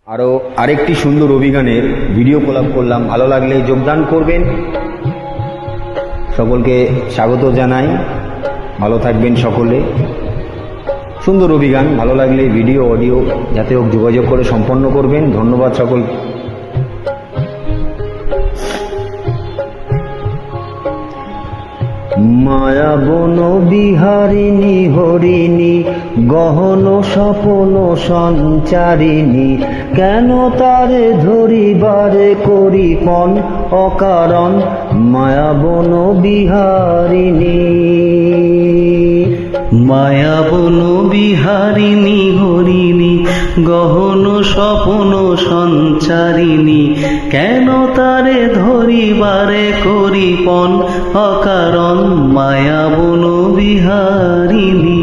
আরও আরেকটি সুন্দর অভিযানের ভিডিও কোলাপ করলাম। ভালো লাগলে যোগদান করবেন। সকলকে স্বাগত জানাই। ভালো থাকবেন সকলে। সুন্দর অভিযান, ভালো লাগলে ভিডিও অডিও যাতে হোক যোগাযোগ করে সম্পন্ন করবেন। ধন্যবাদ সকল। মায়া বন বিহারিণী হরিণী গহন স্বপন সঞ্চারিণী, কেন তারে ধরিবারে করি পণ অকারণ মায়া বন বিহারিণী। মায়া বন বিহারিণী হরিণী গহন স্বপন সঞ্চারিণী, কেন তারে ধরিবারে করি পণ অকারণ মায়া বন বিহারিণী।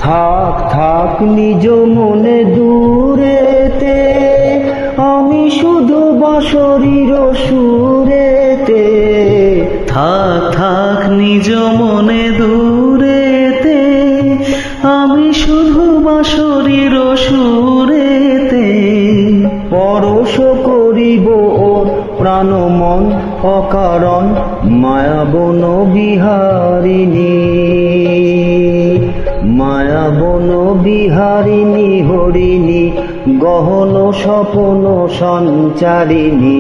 থাক থাক নিজ মনে দূরেতে, আমি শুধু বাঁশরীর সুরেতে। থাক থাক নিজ মনে দূরেতে, আমি শুধু বাঁশরীর সুরেতে। পরশ করিব ওর প্রাণ মন অকারণ মায়া বন বিহারিণী। মায়া বন বিহারিণী হরিণী গহন স্বপন সঞ্চারিণী,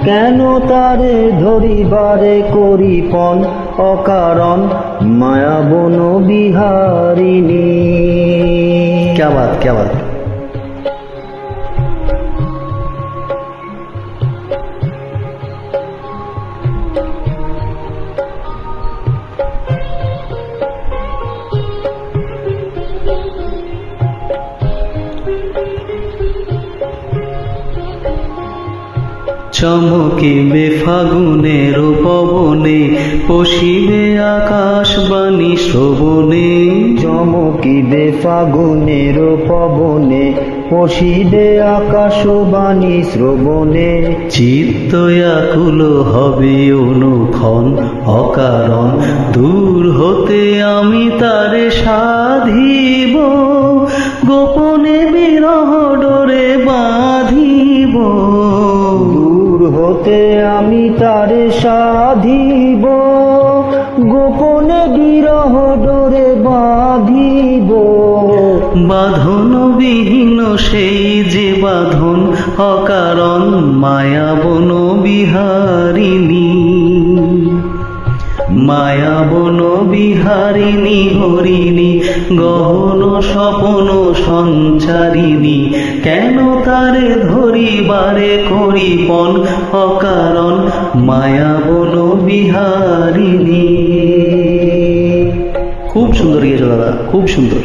কেন তারে ধরিবারে করি পণ অকারণ মায়া বন বিহারিণী। क्या बात, क्या बात। চমকিবে ফাগুনের পবনে, পশিবে আকাশবাণী শ্রবণে। চমকিবে ফাগুনের পবনে, পশিবে আকাশবাণী শ্রবণে। চিত্ত আকুল হবে অনুক্ষণ অকারণ, দূর হতে আমি তারে সাধিব, গোপনে বিরহ ডোরে বাঁধিব। দূর হতে আমি তারে সাধিব, গোপনে বিরহ ডোরে বাঁধিব। বাঁধন বিহীন সেই যে বাঁধন অকারণ মায়া বন বিহারিণী। মায়া বন বিহারিণী হরিণী গহন স্বপন সঞ্চারিণী, কেন তারে ধরিবারে করি পণ অকারণ মায়া বন বিহারিণী। খুব সুন্দর গিয়েছো দাদা, খুব সুন্দর।